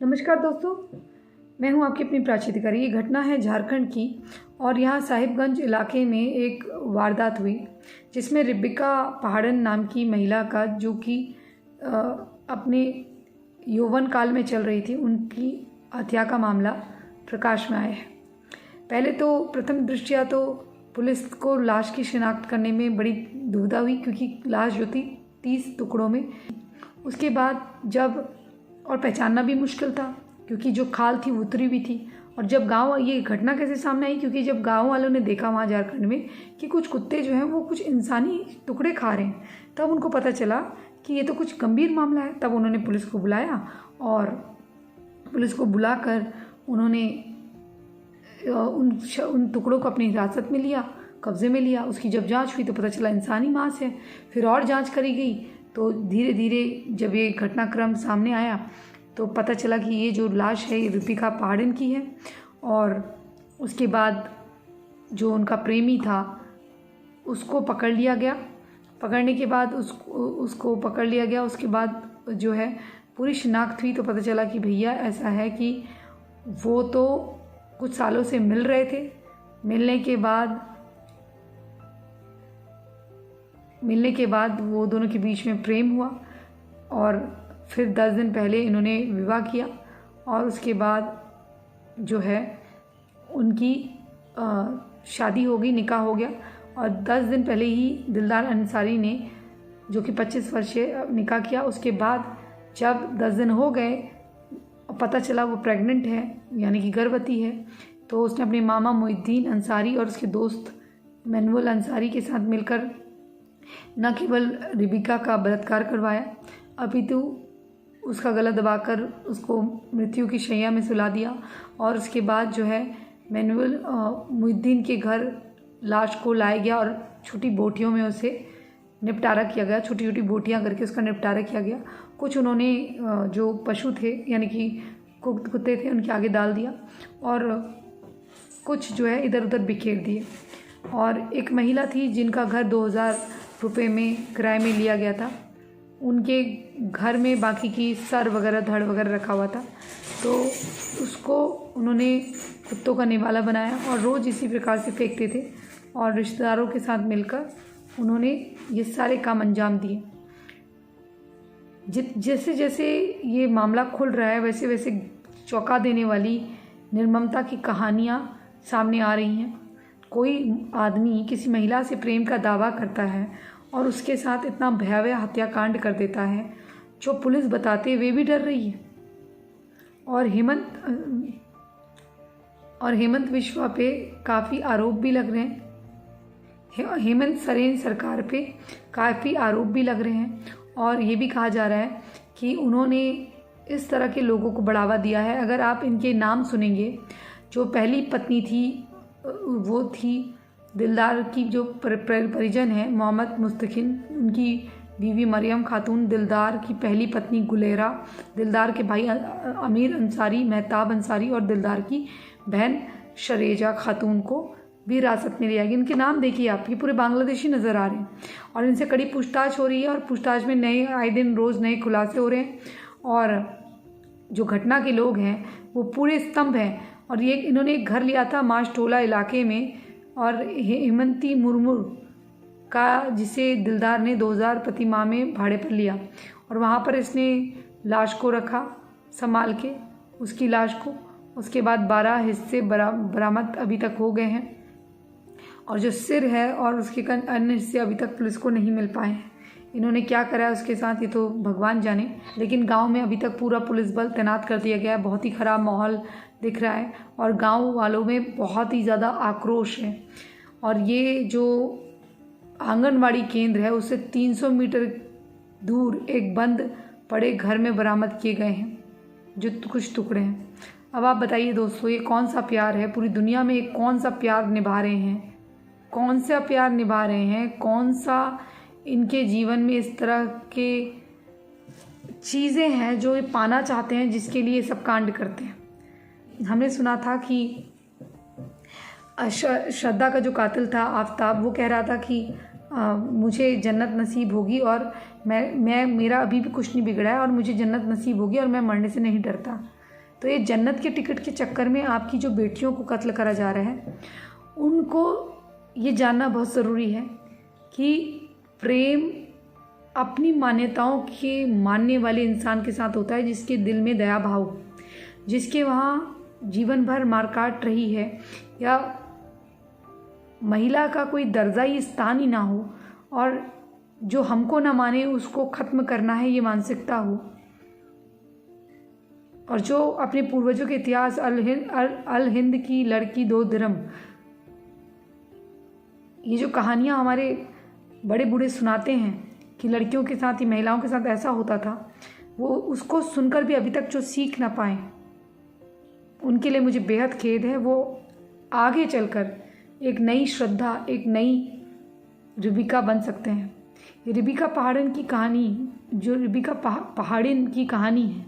नमस्कार दोस्तों, मैं हूं आपकी अपनी प्राची अधिकारी। ये घटना है झारखंड की और यहाँ साहिबगंज इलाके में एक वारदात हुई जिसमें रिबिका पहाड़न नाम की महिला का, जो कि अपने यौवन काल में चल रही थी, उनकी हत्या का मामला प्रकाश में आया है। पहले तो प्रथम दृष्टया तो पुलिस को लाश की शिनाख्त करने में बड़ी दुविधा हुई, क्योंकि लाश जो थी 30 टुकड़ों में, उसके बाद जब और पहचानना भी मुश्किल था क्योंकि जो खाल थी वो उतरी हुई थी। और जब ये घटना कैसे सामने आई, क्योंकि जब गांव वालों ने देखा वहाँ झारखंड में कि कुछ कुत्ते जो हैं वो कुछ इंसानी टुकड़े खा रहे हैं, तब उनको पता चला कि ये तो कुछ गंभीर मामला है। तब उन्होंने पुलिस को बुलाया और पुलिस को बुलाकर उन्होंने उन टुकड़ों को अपनी हिरासत में लिया, कब्जे में लिया। उसकी जब जांच हुई तो पता चला इंसानी मांस है। फिर और जांच करी गई तो धीरे धीरे जब ये घटनाक्रम सामने आया तो पता चला कि ये जो लाश है ये रिबिका पहाड़न की है। और उसके बाद जो उनका प्रेमी था उसको पकड़ लिया गया। पकड़ने के बाद उसको पकड़ लिया गया। उसके बाद जो है पूरी शिनाख्त हुई तो पता चला कि भैया ऐसा है कि वो तो कुछ सालों से मिल रहे थे। मिलने के बाद वो दोनों के बीच में प्रेम हुआ और फिर 10 दिन पहले इन्होंने विवाह किया। और उसके बाद जो है उनकी शादी हो गई, निकाह हो गया। और 10 दिन पहले ही दिलदार अंसारी ने, जो कि 25 वर्षीय, निकाह किया। उसके बाद जब 10 दिन हो गए पता चला वो प्रेग्नेंट है, यानी कि गर्भवती है, तो उसने अपने मामा मोहिद्दीन अंसारी और उसके दोस्त मैनुअल अंसारी के साथ मिलकर न केवल रिबिका का बलात्कार करवाया, अपितु उसका गला दबाकर उसको मृत्यु की शैया में सुला दिया। और उसके बाद जो है मैनुअल मोहिद्दीन के घर लाश को लाया गया और छोटी बोटियों में उसे निपटारा किया गया। छोटी छोटी बोटियां करके उसका निपटारा किया गया। कुछ उन्होंने जो पशु थे, यानी कि कुत्ते थे, उनके आगे डाल दिया और कुछ जो है इधर उधर बिखेर दिए। और एक महिला थी जिनका घर 2000 रुपये में किराए में लिया गया था। उनके घर में बाकी की सर वगैरह, धड़ वगैरह रखा हुआ था, तो उसको उन्होंने कुत्तों का निवाला बनाया और रोज़ इसी प्रकार से फेंकते थे। और रिश्तेदारों के साथ मिलकर उन्होंने ये सारे काम अंजाम दिए। जैसे जैसे ये मामला खुल रहा है वैसे वैसे चौंका देने वाली निर्ममता की कहानियाँ सामने आ रही हैं। कोई आदमी किसी महिला से प्रेम का दावा करता है और उसके साथ इतना भयावह हत्याकांड कर देता है, जो पुलिस बताते हुए भी डर रही है। और हेमंत बिश्वा पे काफ़ी आरोप भी लग रहे हैं। हेमंत सोरेन सरकार पे काफ़ी आरोप भी लग रहे हैं और ये भी कहा जा रहा है कि उन्होंने इस तरह के लोगों को बढ़ावा दिया है। अगर आप इनके नाम सुनेंगे, जो पहली पत्नी थी वो थी दिलदार की जो परिजन है मोहम्मद मुस्तकिन, उनकी बीवी मरियम खातून, दिलदार की पहली पत्नी गुलेरा, दिलदार के भाई अमीर अंसारी, मेहताब अंसारी और दिलदार की बहन शरेजा खातून को भी हिरासत में लिया गया। इनके नाम देखिए आप, ये पूरे बांग्लादेशी नज़र आ रहे हैं और इनसे कड़ी पूछताछ हो रही है। और पूछताछ में आए दिन रोज़ नए खुलासे हो रहे हैं और जो घटना के लोग हैं वो पूरे स्तंभ हैं। और ये इन्होंने एक घर लिया था माशटोला इलाके में, और हेमंती मुर्मू का, जिसे दिलदार ने 2000 प्रति माह में भाड़े पर लिया। और वहाँ पर इसने लाश को रखा संभाल के, उसकी लाश को। उसके बाद 12 हिस्से बरामद अभी तक हो गए हैं और जो सिर है और उसके अन्य हिस्से अभी तक पुलिस को नहीं मिल पाए हैं। इन्होंने क्या करा है उसके साथ ये तो भगवान जाने। लेकिन गांव में अभी तक पूरा पुलिस बल तैनात कर दिया गया है। बहुत ही ख़राब माहौल दिख रहा है और गांव वालों में बहुत ही ज़्यादा आक्रोश है। और ये जो आंगनवाड़ी केंद्र है उससे 300 मीटर दूर एक बंद पड़े घर में बरामद किए गए हैं जो कुछ टुकड़े हैं। अब आप बताइए दोस्तों, ये कौन सा प्यार है? पूरी दुनिया में एक कौन सा प्यार निभा रहे हैं? कौन सा प्यार निभा रहे हैं? कौन सा इनके जीवन में इस तरह के चीज़ें हैं जो ये पाना चाहते हैं, जिसके लिए सब कांड करते हैं? हमने सुना था कि श्रद्धा का जो कातिल था आफ्ताब, वो कह रहा था कि मुझे जन्नत नसीब होगी और मेरा अभी भी कुछ नहीं बिगड़ा है और मुझे जन्नत नसीब होगी और मैं मरने से नहीं डरता। तो ये जन्नत के टिकट के चक्कर में आपकी जो बेटियों को कत्ल करा जा रहा है, उनको ये जानना बहुत ज़रूरी है कि प्रेम अपनी मान्यताओं के मानने वाले इंसान के साथ होता है, जिसके दिल में दया भाव हो, जिसके वहाँ जीवन भर मारकाट रही है, या महिला का कोई दर्जा ही स्थान ही ना हो, और जो हमको ना माने उसको ख़त्म करना है ये मानसिकता हो, और जो अपने पूर्वजों के इतिहास अल हिंद की लड़की 2 दिरहम, ये जो कहानियाँ हमारे बड़े बूढ़े सुनाते हैं कि लड़कियों के साथ ही महिलाओं के साथ ऐसा होता था, वो उसको सुनकर भी अभी तक जो सीख ना पाए, उनके लिए मुझे बेहद खेद है। वो आगे चलकर एक नई श्रद्धा, एक नई रिबिका बन सकते हैं। ये रिबिका पहाड़िन की कहानी, जो रिबिका पहाड़िन की कहानी है,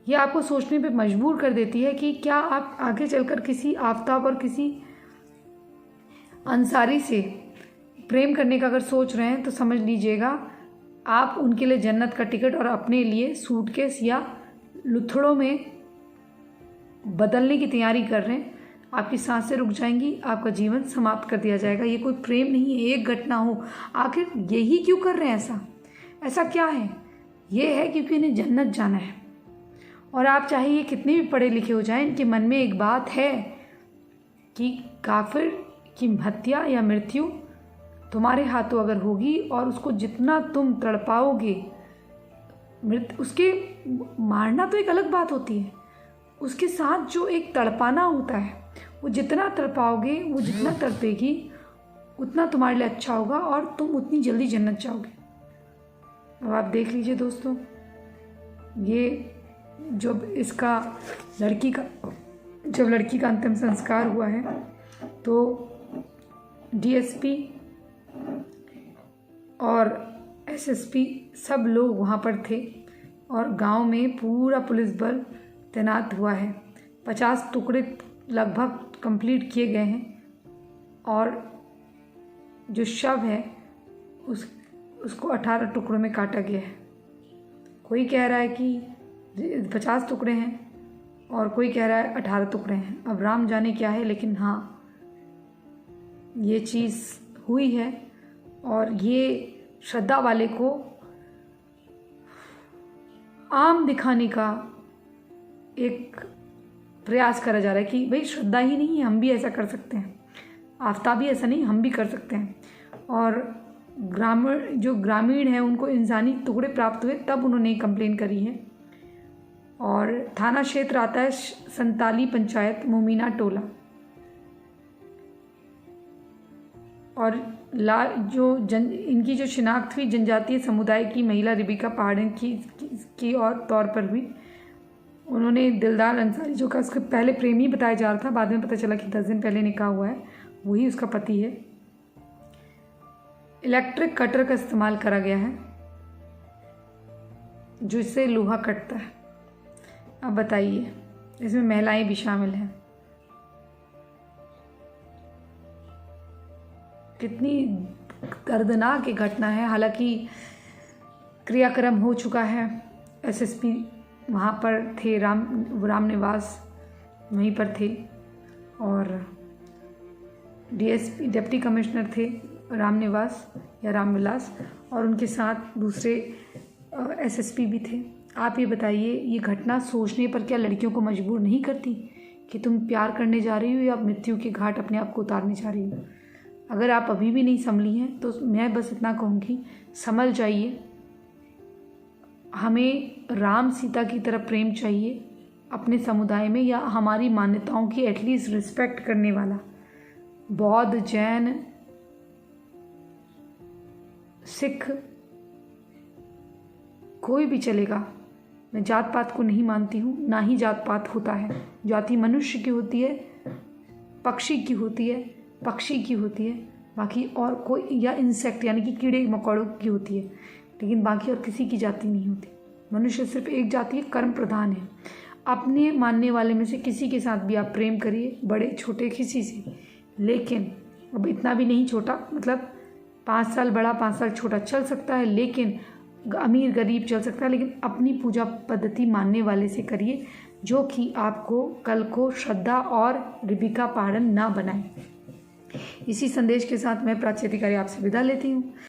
ये आपको सोचने पे मजबूर कर देती है कि क्या आप आगे चलकर किसी आफताब और किसी अंसारी से प्रेम करने का अगर सोच रहे हैं तो समझ लीजिएगा आप उनके लिए जन्नत का टिकट और अपने लिए सूटकेस या लुथड़ों में बदलने की तैयारी कर रहे हैं। आपकी सांसें रुक जाएंगी, आपका जीवन समाप्त कर दिया जाएगा। ये कोई प्रेम नहीं है, एक घटना हो। आखिर यही क्यों कर रहे हैं ऐसा क्या है? ये है क्योंकि इन्हें जन्नत जाना है। और आप चाहे ये कितने भी पढ़े लिखे हो जाएं, इनके मन में एक बात है कि काफिर की हत्या या मृत्यु तुम्हारे हाथों अगर होगी और उसको जितना तुम तड़पाओगे, उसके मारना तो एक अलग बात होती है, उसके साथ जो एक तड़पाना होता है, वो जितना तड़पाओगे, वो जितना तड़पेगी, उतना तुम्हारे लिए अच्छा होगा और तुम उतनी जल्दी जन्नत जाओगे। अब आप देख लीजिए दोस्तों, ये जब लड़की का अंतिम संस्कार हुआ है तो डीएसपी और एसएसपी सब लोग वहाँ पर थे और गांव में पूरा पुलिस बल तैनात हुआ है। 50 टुकड़े लगभग कंप्लीट किए गए हैं और जो शव है उसको 18 टुकड़ों में काटा गया है। कोई कह रहा है कि 50 टुकड़े हैं और कोई कह रहा है 18 टुकड़े हैं। अब राम जाने क्या है, लेकिन हाँ ये चीज़ हुई है और ये श्रद्धा वाले को आम दिखाने का एक प्रयास करा जा रहा है कि भाई श्रद्धा ही नहीं है, हम भी ऐसा कर सकते हैं। आफ्ताब ही ऐसा नहीं, हम भी कर सकते हैं। और ग्रामीण है उनको इंसानी टुकड़े प्राप्त हुए, तब उन्होंने कंप्लेन करी है। और थाना क्षेत्र आता है संताली पंचायत मोमीना टोला। और इनकी जो शिनाख्त हुई जनजातीय समुदाय की महिला रिबिका पहाड़िन की और तौर पर हुई। उन्होंने दिलदार अंसारी, जो का उसका पहले प्रेमी बताया जा रहा था, बाद में पता चला कि 10 दिन पहले निकाह हुआ है, वही उसका पति है। इलेक्ट्रिक कटर का इस्तेमाल करा गया है जिससे लोहा कटता है। अब बताइए, इसमें महिलाएं भी शामिल हैं। कितनी दर्दनाक एक घटना है। हालांकि क्रियाक्रम हो चुका है। एसएसपी वहाँ पर थे, राम निवास वहीं पर थे, और डीएसपी डिप्टी कमिश्नर थे राम निवास या रामविलास, और उनके साथ दूसरे एसएसपी भी थे। आप ये बताइए, ये घटना सोचने पर क्या लड़कियों को मजबूर नहीं करती कि तुम प्यार करने जा रही हो या मृत्यु के घाट अपने आप को उतारने जा रही हो? अगर आप अभी भी नहीं संभली हैं तो मैं बस इतना कहूँगी, संभल जाइए। हमें राम सीता की तरह प्रेम चाहिए अपने समुदाय में, या हमारी मान्यताओं की एटलीस्ट रिस्पेक्ट करने वाला। बौद्ध, जैन, सिख, कोई भी चलेगा। मैं जात पात को नहीं मानती हूँ, ना ही जात पात होता है। जाति मनुष्य की होती है, पक्षी की होती है, पक्षी की होती है, बाकी और कोई, या इंसेक्ट यानी कि कीड़े मकोड़ों की होती है, लेकिन बाकी और किसी की जाति नहीं होती। मनुष्य सिर्फ एक जाति है, कर्म प्रधान है। अपने मानने वाले में से किसी के साथ भी आप प्रेम करिए, बड़े छोटे किसी से, लेकिन अब इतना भी नहीं छोटा, मतलब 5 साल बड़ा 5 साल छोटा चल सकता है, लेकिन अमीर गरीब चल सकता है, लेकिन अपनी पूजा पद्धति मानने वाले से करिए, जो कि आपको कल को श्रद्धा और रिबिका पारन ना बनाए। इसी संदेश के साथ मैं प्राची अधिकारी आपसे विदा लेती हूँ।